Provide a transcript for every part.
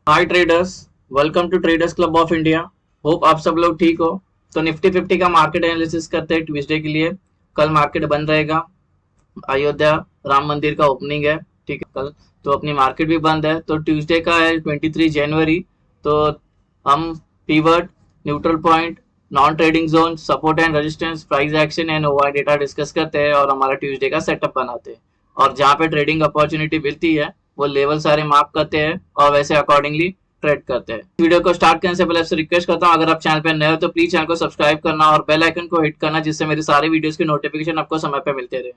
Hi traders, welcome to traders club of India. Hope आप सब लोग ठीक हो। तो निफ्टी 50 का मार्केट एनालिसिस करते हैं ट्यूसडे के लिए। कल मार्केट बंद रहेगा। अयोध्या राम मंदिर का ओपनिंग है, ठीक है कल। तो अपनी मार्केट भी बंद है। तो ट्यूसडे का है 23 जनवरी। तो हम pivot, neutral point, non trading zone, support and resistance, price action and ओवाई data discuss करते हैं और हमारा ट्यूसडे का सेटअप बनाते हैं। और जहाँ पे ट्रेडिंग अपॉर्चुनिटी मिलती है वो लेवल सारे मार्क करते हैं और वैसे अकॉर्डिंगली ट्रेड करते हैं। वीडियो को स्टार्ट करने से पहले आपसे रिक्वेस्ट करता हूँ, अगर आप चैनल पे नए हो तो प्लीज चैनल को सब्सक्राइब करना और बेल आइकन को हिट करना, जिससे मेरे सारे वीडियोस की नोटिफिकेशन आपको समय पे मिलते रहे।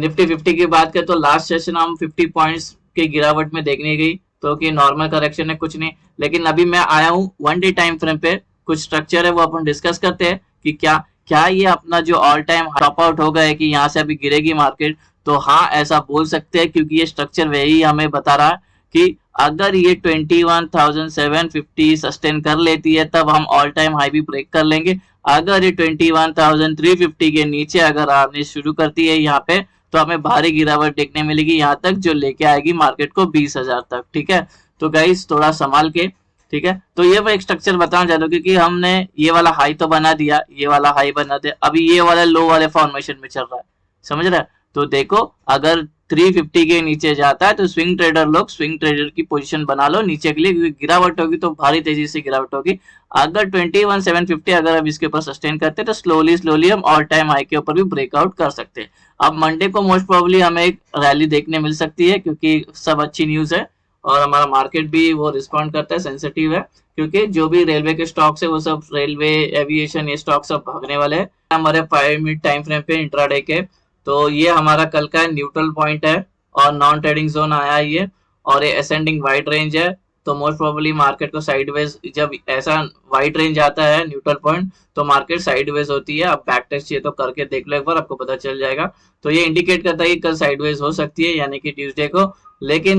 निफ्टी 50 की बात करें तो लास्ट सेशन हम 50 पॉइंट्स की गिरावट में देखने गई, तो कि नॉर्मल करेक्शन है कुछ नहीं। लेकिन अभी मैं आया हूँ वन डे टाइम फ्रेम पे, कुछ स्ट्रक्चर है वो अपन डिस्कस करते हैं कि क्या क्या ये अपना जो ऑल टाइम टॉप आउट हो गया है कि यहाँ से अभी गिरेगी मार्केट। तो हाँ, ऐसा बोल सकते हैं क्योंकि ये स्ट्रक्चर वही हमें बता रहा है कि अगर ये 21,750 सस्टेन कर लेती है तब हम ऑल टाइम हाई भी ब्रेक कर लेंगे। अगर ये 21,350 के नीचे अगर आने शुरू करती है यहाँ पे तो हमें भारी गिरावट देखने मिलेगी यहाँ तक, जो लेके आएगी मार्केट को 20,000 तक। ठीक है, तो गाइस थोड़ा संभाल के। ठीक है, तो ये मैं एक स्ट्रक्चर बताना चाहता हूँ क्योंकि हमने ये वाला हाई तो बना दिया, ये वाला हाई बना दिया, अभी ये वाला लो वाले फॉर्मेशन में चल रहा है, समझ रहे हैं। तो देखो, अगर 350 के नीचे जाता है तो स्विंग ट्रेडर लोग स्विंग ट्रेडर की पोजीशन बना लो नीचे के लिए, क्योंकि गिरावट होगी तो भारी तेजी से गिरावट होगी। अगर 21,750 अगर अब इसके ऊपर सस्टेन करते हैं तो स्लोली स्लोली हम ऑल टाइम हाई के ऊपर भी ब्रेकआउट कर सकते हैं। अब मंडे को मोस्ट प्रोबेबली हमें एक रैली देखने मिल सकती है क्योंकि सब अच्छी न्यूज है और हमारा मार्केट भी वो रिस्पॉन्ड करता है, सेंसिटिव है, क्योंकि जो भी रेलवे के स्टॉक्स है वो सब रेलवे, एविएशन, ये स्टॉक सब भागने वाले हैं हमारे 5 मिनट टाइम फ्रेम पे इंट्राडे के। तो ये हमारा कल का न्यूट्रल पॉइंट है और नॉन ट्रेडिंग जोन आया है ये, और ये असेंडिंग वाइड रेंज है। तो मोस्ट प्रोबेबली मार्केट को साइडवेज, जब ऐसा वाइड रेंज आता है न्यूट्रल पॉइंट तो मार्केट साइडवेज होती है। अब बैक टेस्ट चाहिए तो करके देख लो एक बार, आपको पता चल जाएगा। तो ये इंडिकेट करता है कि कल साइडवेज हो सकती है, यानी कि ट्यूसडे को। लेकिन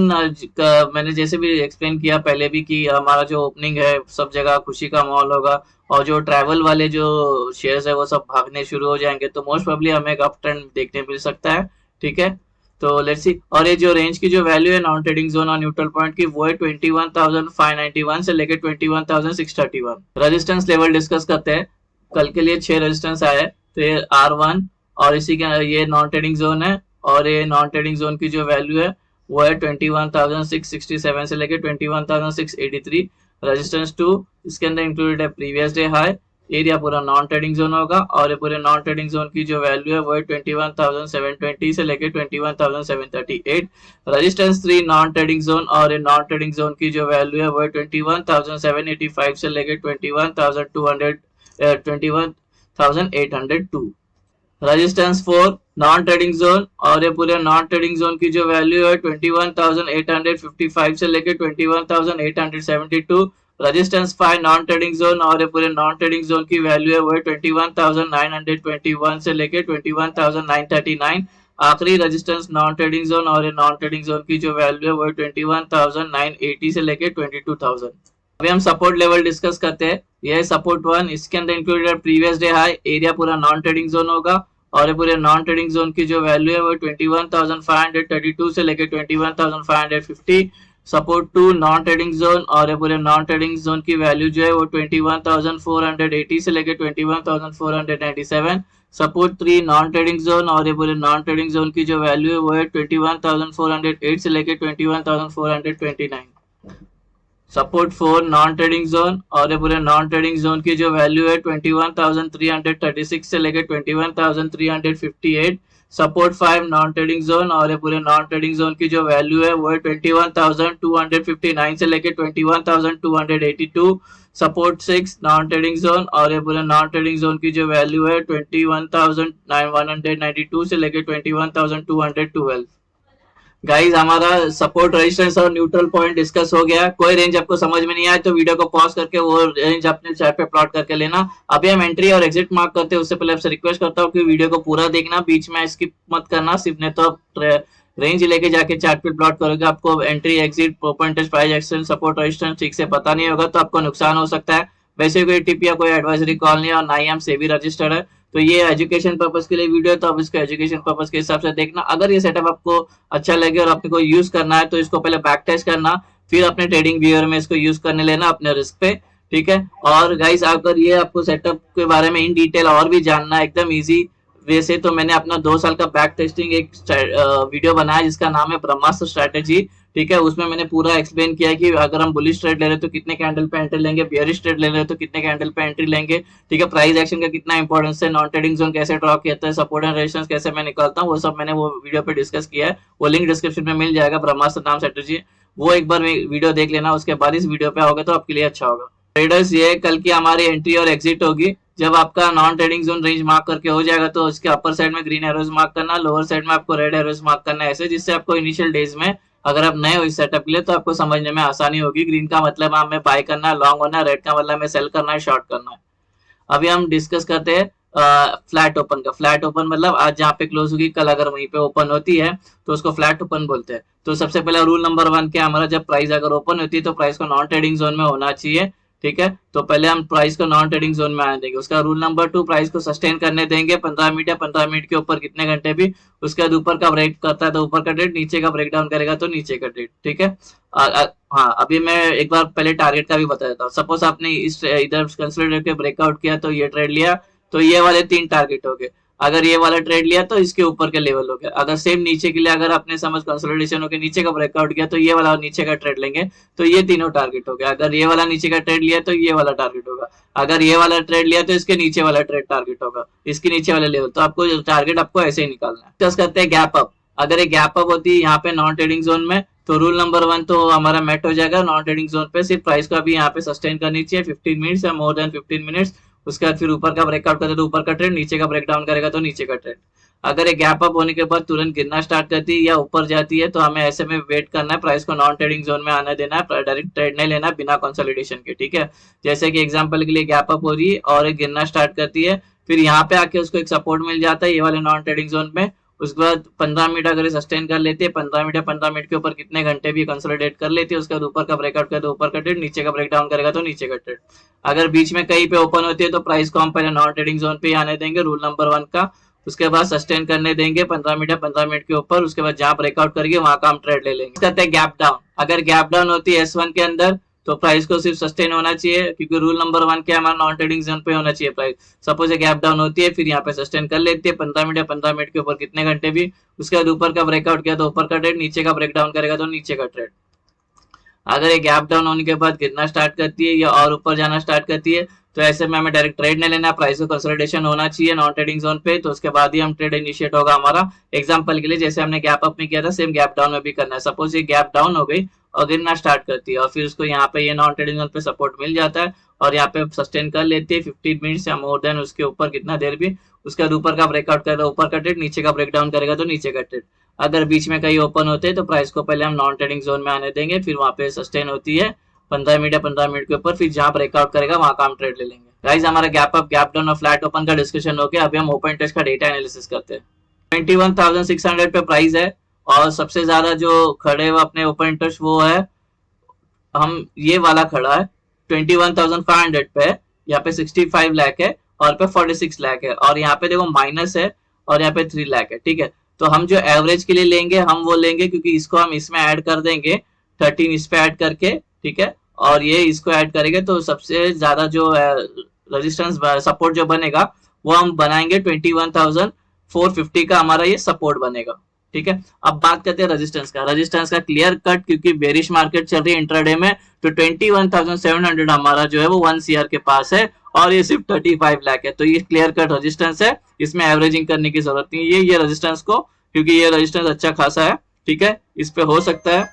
मैंने जैसे भी एक्सप्लेन किया पहले भी कि हमारा जो ओपनिंग है सब जगह खुशी का माहौल होगा और जो ट्रैवल वाले जो शेयर्स है वो सब भागने शुरू हो जाएंगे, तो मोस्ट प्रोबेबली हमें एक अप ट्रेंड देखने मिल सकता है। ठीक है, तो लेट्स सी। और ये जो रेंज की जो वैल्यू है नॉन ट्रेडिंग जोन और न्यूट्रल पॉइंट की, वो है 21,591 से लेकर 21,631। रेजिस्टेंस लेवल डिस्कस करते हैं। कल के लिए 6 रेजिस्टेंस आए, तो ये R1 और इसी के ये नॉन ट्रेडिंग जोन है, और ये नॉन ट्रेडिंग जोन की जो वैल्यू है वो है 21,667 से लेकर 21,683। रेजिस्टेंस 2 इसके अंदर इंक्लूडेड है प्रीवियस डे हाई। एरिया पूरा नॉन ट्रेडिंग जोन होगा और ये पूरे नॉन ट्रेडिंग जोन की जो वैल्यू है वो है 21,720 से लेकर 21,738। रेजिस्टेंस 3 नॉन ट्रेडिंग जोन, और ये नॉन ट्रेडिंग जोन की जो वैल्यू है वो है 21,785 से लेकर 21,802। रेजिस्टेंस 4 नॉन ट्रेडिंग जोन, और ये पूरे नॉन ट्रेडिंग जोन की जो वैल्यू है 21,855 से लेकर 21,872। रेजिस्टेंस 5 नॉन ट्रेडिंग जोन, और ये पूरे नॉन ट्रेडिंग जोन की वैल्यू है वो है 21,921 से लेकर 21,939। आखिरी रेजिस्टेंस नॉन ट्रेडिंग जोन, और ये नॉन ट्रेडिंग जोन की जो वैल्यू है वो है 21,980 से लेकर 22,000। अभी हम सपोर्ट लेवल डिस्कस करते हैं। यह है सपोर्ट 1, इसके अंदर included previous day high. Area पूरा नॉन ट्रेडिंग जोन होगा और ये पूरे नॉन ट्रेडिंग जोन की जो वैल्यू है वो 21,532 से लेकर 21,550। सपोर्ट 2 नॉन ट्रेडिंग जोन, और ये पूरे नॉन ट्रेडिंग जोन की वैल्यू जो है वो 21,480 से लेकर 21,497। सपोर्ट 3 नॉन ट्रेडिंग जोन, और ये पूरे नॉन ट्रेडिंग जोन की जो वैल्यू है वो है 21,408 से लेकर 21,429। सपोर्ट 4 नॉन ट्रेडिंग जोन, और ये पूरे नॉन ट्रेडिंग जोन की जो वैल्यू है 21,336 से लेकर 21,358। सपोर्ट 5 नॉन ट्रेडिंग जोन, और ये पूरे नॉन ट्रेडिंग जोन की जो वैल्यू है वो है 21,259 से लेकर 21,282। सपोर्ट 6 नॉन ट्रेडिंग जोन, और ये पूरे नॉन ट्रेडिंग जोन की जो वैल्यू है 21,192 से लेकर 21,212। गाइज हमारा सपोर्ट रेजिस्टेंस और न्यूट्रल पॉइंट डिस्कस हो गया। कोई रेंज आपको समझ में नहीं आए तो वीडियो को पॉज करके वो रेंज अपने चार्ट पे प्लॉट करके लेना। अभी हम एंट्री और एग्जिट मार्क करते हैं उससे पहले आपसे रिक्वेस्ट करता हूँ कि वीडियो को पूरा देखना, बीच में स्किप मत करना सिर्फ, नहीं तो आप रेंज लेके जाके चार्ट पे प्लॉट करोगे, आपको entry exit percentage price action support resistance ठीक से पता नहीं होगा तो आपको नुकसान हो सकता है। वैसे कोई टिप या कोई एडवाइजरी कॉल नहीं है और ना ही हम सेबी रजिस्टर्ड है। तो ये एजुकेशन पर्पस के लिए वीडियो है, तो आप इसको एजुकेशन पर्पस के हिसाब से देखना। अगर ये सेटअप आपको अच्छा लगे और आपको यूज करना है तो इसको पहले बैक टेस्ट करना, फिर अपने ट्रेडिंग बिहेवियर में इसको यूज करने लेना अपने रिस्क पे, ठीक है। और गाइस अगर ये आपको सेटअप के बारे में इन डिटेल और भी जानना है एकदम इजी वैसे, तो मैंने अपना 2 साल का बैक टेस्टिंग एक वीडियो बनाया जिसका नाम है ब्रह्मास्त्र स्ट्रेटेजी, ठीक है। उसमें मैंने पूरा एक्सप्लेन किया कि अगर हम बुलिश ट्रेड ले रहे हैं तो कितने कैंडल पे एंट्री लेंगे, बियरिश ट्रेड ले रहे हैं तो कितने कैंडल पे एंट्री लेंगे, ठीक है। प्राइस एक्शन का कितना इंपॉर्टेंस है, नॉन ट्रेडिंग जोन कैसे ड्रॉ किया है, सपोर्ट एंड रेजिस्टेंस कैसे मैं निकालता हूँ, वो सब मैंने वो वीडियो पे डिस्कस किया है। वो लिंक डिस्क्रिप्शन में मिल जाएगा, ब्रह्मास्त्र नाम स्ट्रेटेजी, वो एक बार वीडियो देख लेना। उसके बाद इस वीडियो पे आओगे तो आपके लिए अच्छा होगा। ट्रेडर्स ये कल की हमारी एंट्री और एग्जिट होगी। जब आपका non trading zone range mark करके हो जाएगा तो उसके अपर साइड में ग्रीन एरोज मार्क करना, लोअर साइड में आपको रेड एरोज मार्क करना है, ऐसे जिससे आपको इनिशियल डेज में अगर आप नए हो इस सेटअप के लिए तो आपको समझने में आसानी होगी। ग्रीन का मतलब हमें बाय करना है, लॉन्ग होना है, रेड का मतलब हमें सेल करना है, शॉर्ट करना है। अभी हम डिस्कस करते हैं फ्लैट ओपन का। फ्लैट ओपन मतलब आज जहाँ पे क्लोज होगी कल अगर वहीं पे ओपन होती है तो उसको फ्लैट ओपन बोलते हैं। तो सबसे पहले रूल नंबर 1 क्या हमारा, जब प्राइस अगर ओपन होती है तो प्राइस को नॉन ट्रेडिंग जोन में होना चाहिए, ठीक है। तो पहले हम प्राइस को नॉन ट्रेडिंग जोन में आने देंगे। उसका रूल नंबर 2, प्राइस को सस्टेन करने देंगे 15 मिनट या 15 मिनट के ऊपर कितने घंटे भी। उसके बाद ऊपर का ब्रेक करता है तो ऊपर का ट्रेड, नीचे का ब्रेक डाउन करेगा तो नीचे का ट्रेड, ठीक है। हाँ अभी मैं एक बार पहले टारगेट का भी बता देता हूँ। सपोज आपने इस इधर कंसिडर के ब्रेकआउट किया तो ये ट्रेड लिया, तो ये वाले 3 टारगेट हो गए। अगर ये वाला ट्रेड लिया तो इसके ऊपर के लेवल हो गया। अगर सेम नीचे के लिए अगर आपने समझ कंसोलिडेशन होकर नीचे का ब्रेकआउट किया तो ये वाला नीचे का ट्रेड लेंगे, तो ये तीनों टारगेट हो गया। अगर ये वाला नीचे का ट्रेड लिया तो ये वाला टारगेट होगा। अगर ये वाला ट्रेड लिया तो इसके नीचे वाला ट्रेड टारगेट होगा, इसके नीचे वाले लेवल। तो आपको टारगेट आपको ऐसे ही निकालना है। डिस्कस करते हैं गैप अप। अगर ये गैप अप होती है यहाँ पे नॉन ट्रेडिंग जोन में तो रूल नंबर 1 तो हमारा मेट हो जाएगा। नॉन ट्रेडिंग जोन पे सिर्फ प्राइस को अभी यहाँ पे सस्टेन करनी चाहिए 15 मिनट्स या मोर देन 15 मिनट्स। उसके बाद फिर ऊपर का ब्रेकआउट करे तो ऊपर का ट्रेंड, नीचे का ब्रेक डाउन करेगा तो नीचे का ट्रेंड। अगर ये गैप अप होने के बाद तुरंत गिरना स्टार्ट करती है या ऊपर जाती है तो हमें ऐसे में वेट करना है, प्राइस को नॉन ट्रेडिंग जोन में आने देना है, डायरेक्ट ट्रेड नहीं लेना बिना कंसोलिडेशन के, ठीक है। जैसे कि एग्जांपल के लिए गैप अप हो रही है और एक गिरना स्टार्ट करती है, फिर यहाँ पे आके उसको एक सपोर्ट मिल जाता है ये वाले नॉन ट्रेडिंग जोन में। उसके बाद 15 मिनट अगर सस्टेन कर लेती है, 15 मिनट या 15 मिनट के ऊपर कितने घंटे भी कंसोलिडेट कर लेती है, उसके बाद ऊपर का ब्रेकआउट करे तो ऊपर का ट्रेड, नीचे का ब्रेक डाउन करेगा तो नीचे का ट्रेड। अगर बीच में कहीं पे ओपन होती है तो प्राइस को हम पहले नॉन ट्रेडिंग जोन पे आने देंगे, रूल नंबर 1 का। उसके बाद सस्टेन करने देंगे 15 मिनट या 15 मिनट के ऊपर। उसके बाद जहां ब्रेकआउट करेंगे वहां का हम ट्रेड ले लेंगे। कहते हैं गैप डाउन। अगर गैप डाउन होती है S1 के अंदर तो प्राइस को सिर्फ सस्टेन होना चाहिए, क्योंकि रूल नंबर 1 क्या हमारा नॉन ट्रेडिंग जोन पे होना चाहिए प्राइस। सपोज गैप डाउन होती है फिर यहाँ पे सस्टेन कर लेती है 15 मिनट या 15 मिनट के ऊपर कितने घंटे भी। उसके बाद ऊपर का ब्रेकआउट किया तो ऊपर का ट्रेड, नीचे का ब्रेक डाउन करेगा तो नीचे का ट्रेड। अगर ये गैप डाउन होने के बाद गिरना स्टार्ट करती है या और ऊपर जाना स्टार्ट करती है तो ऐसे में हमें डायरेक्ट ट्रेड नहीं लेना, प्राइस को कंसोलिडेशन होना चाहिए नॉन ट्रेडिंग जोन पे, तो उसके बाद ही हम ट्रेड इनिशिएट होगा हमारा। एग्जांपल के लिए जैसे हमने गैप अप में किया था सेम गैप डाउन में भी करना है। सपोज ये गैप डाउन हो गई और गिरना स्टार्ट करती है और फिर उसको यहाँ पे ये नॉन ट्रेडिंग जोन पे सपोर्ट मिल जाता है और यहाँ पे सस्टेन कर लेती है 15 मिनट्स या मोर देन उसके ऊपर कितना देर भी। उसके बाद ऊपर का ब्रेकआउट करेगा ऊपर का ट्रेड, नीचे का ब्रेक डाउन करेगा तो नीचे का ट्रेड। अगर बीच में कहीं ओपन होते हैं तो प्राइस को पहले हम नॉन ट्रेडिंग जोन में आने देंगे, फिर वहां पे सस्टेन होती है 15 मिनट या 15 मिनट के ऊपर, फिर जहां ब्रेकआउट करेगा वहां का हम ट्रेड ले लेंगे। गाइस हमारा गैप अप, गैप डाउन और फ्लैट ओपन का डिस्कशन हो गया। अभी हम ओपन टेस्ट का डेटा एनालिसिस करते हैं। 21,600 पे प्राइस है और सबसे ज्यादा जो खड़े हुए अपने ओपन इंटरेस्ट वो है हम ये वाला खड़ा है 21,500 पे, यहाँ पे 65 लाख है और पे 46 लाख है और यहाँ पे देखो माइनस है और यहाँ पे 3 लाख है, ठीक है। तो हम जो एवरेज के लिए लेंगे हम वो लेंगे क्योंकि इसको हम इसमें ऐड कर देंगे 13 इस पे ऐड करके, ठीक है। और ये इसको ऐड करेंगे तो सबसे ज्यादा जो रेजिस्टेंस सपोर्ट जो बनेगा वो हम बनाएंगे 21,450 का हमारा ये सपोर्ट बनेगा, ठीक है। अब बात करते हैं रेजिस्टेंस का। रेजिस्टेंस का क्लियर कट क्योंकि बेरिश मार्केट चल रही है इंट्राडे में तो 21,700 हमारा जो है वो 1 CR के पास है और ये सिर्फ 35 लाख है। तो ये क्लियर कट रेजिस्टेंस है, इसमें एवरेजिंग करने की जरूरत नहीं है। ये रेजिस्टेंस को क्योंकि ये रेजिस्टेंस अच्छा खासा है, ठीक है, इस पे हो सकता है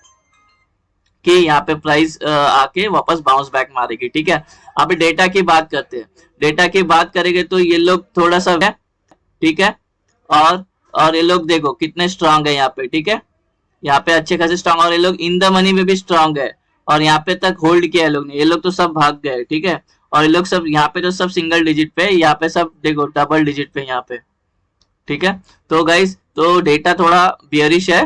कि यहाँ पे प्राइस आके वापस बाउंस बैक मारेगी, ठीक है। अभी डेटा की बात करते हैं। डेटा की बात करेंगे तो ये लोग थोड़ा सा है, ठीक है, और ये लोग देखो कितने स्ट्रांग है यहाँ पे, ठीक है। यहाँ पे अच्छे खासे स्ट्रांग और ये लोग इन द मनी में भी स्ट्रांग है और यहाँ पे तक होल्ड किया है लोग ने। ये लोग तो सब भाग गए, ठीक है। और ये लोग सब यहाँ पे तो सब सिंगल डिजिट पे, यहाँ पे सब देखो डबल डिजिट पे यहाँ पे, ठीक है। तो गाइस तो डेटा थोड़ा बियरिश है।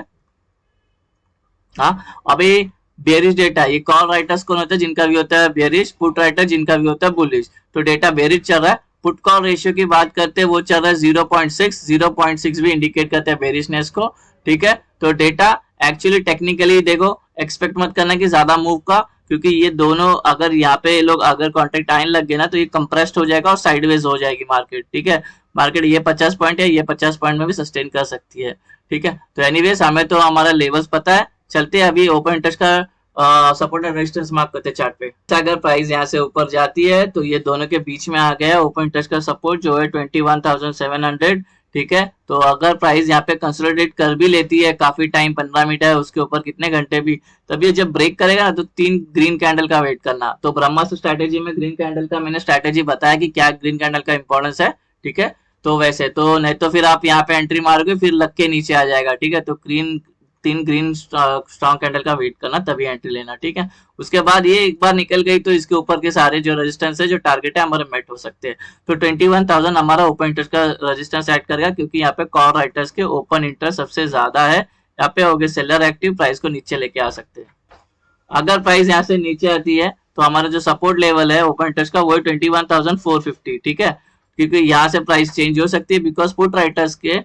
हाँ अभी बेरिश डेटा, ये कॉल राइटर्स कौन होता है जिनका भी होता है बेरिश, पुट राइटर जिनका भी होता है बुलिश। तो डेटा बेरिश चल रहा है। पुट कॉल रेशियो की बात करते हैं वो चल रहा है 0.6 भी इंडिकेट करता है बेरिशनेस को, ठीक है। तो डेटा एक्चुअली टेक्निकली देखो एक्सपेक्ट मत करना कि ज्यादा मूव का, क्योंकि ये दोनों अगर यहाँ पे लोग अगर कॉन्ट्रैक्ट आने लग गए ना तो ये कंप्रेस्ड हो जाएगा और साइडवेज हो जाएगी मार्केट, ठीक है। मार्केट ये 50 पॉइंट है, ये 50 पॉइंट में भी सस्टेन कर सकती है, ठीक है। तो एनीवेज हमें तो हमारा लेवल्स पता है, चलते हैं अभी ओपन इंटरेस्ट का सपोर्ट एंड रेजिस्टेंस मार्क करते हैं चार्ट पे। अगर प्राइस यहाँ से ऊपर जाती है तो ये दोनों के बीच में आ गया ओपन इंटरेस्ट का सपोर्ट जो है 21,700, ठीक है। तो अगर प्राइस यहाँ पे कंसोलिडेट कर भी लेती है काफी टाइम, 15 मिनट है उसके ऊपर कितने घंटे भी, तब ये जब ब्रेक करेगा ना तो 3 ग्रीन कैंडल का वेट करना। तो ब्रह्मास्त्र स्ट्रैटेजी में ग्रीन कैंडल का मैंने स्ट्रैटेजी बताया कि क्या ग्रीन कैंडल का इंपॉर्टेंस है, ठीक है। तो वैसे तो नहीं तो फिर आप यहाँ पे एंट्री मारोगे फिर लग के नीचे आ जाएगा, ठीक है। तो ग्रीन 3 ग्रीन स्ट्रॉन्ग कैंडल का वेट करना तभी एंट्री लेना, ठीक है। उसके बाद ये एक बार निकल गई तो इसके ऊपर के सारे जो रेजिस्टेंस है जो टारगेट है हमारे मेट हो सकते हैं। तो 21,000 हमारा ओपन इंटरेस्ट का रेजिस्टेंस ऐड करेगा, क्योंकि यहाँ पे कॉल राइटर्स के ओपन इंटरेस्ट सबसे ज्यादा है। यहाँ पे हो गए सेलर एक्टिव, प्राइस को नीचे लेके आ सकते हैं। अगर प्राइस यहाँ से नीचे आती है तो हमारा जो सपोर्ट लेवल है ओपन इंटरेस्ट का वो है 21,450, ठीक है। क्योंकि यहाँ से प्राइस चेंज हो सकती है बिकॉज पुट राइटर्स के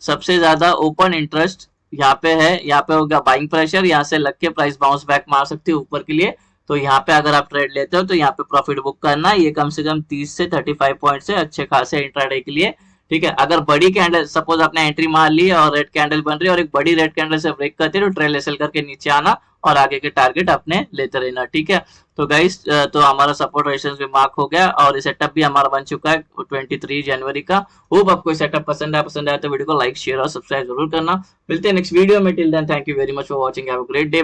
सबसे ज्यादा ओपन इंटरेस्ट यहाँ पे है। यहाँ पे होगा बाइंग प्रेशर, यहाँ से लग के प्राइस बाउंस बैक मार सकती है ऊपर के लिए। तो यहाँ पे अगर आप ट्रेड लेते हो तो यहाँ पे प्रॉफिट बुक करना, ये कम से कम 30 से 35 पॉइंट से अच्छे खासे इंट्राडे के लिए, ठीक है। अगर बड़ी कैंडल सपोज आपने एंट्री मार ली और रेड कैंडल बन रही है और एक बड़ी रेड कैंडल से ब्रेक करती है तो ट्रेल एसएल करके नीचे आना और आगे के टारगेट अपने लेते रहना, ठीक है। तो गाइस तो हमारा सपोर्ट रेजिस्टेंस भी मार्क हो गया और सेटअप भी हमारा बन चुका है 23 जनवरी का। होप आपको सेटअप पसंद आया तो वीडियो को लाइक शेयर और सब्सक्राइब जरूर करना। मिलते हैं नेक्स्ट वीडियो में, till then thank you very much for watching, have a great day.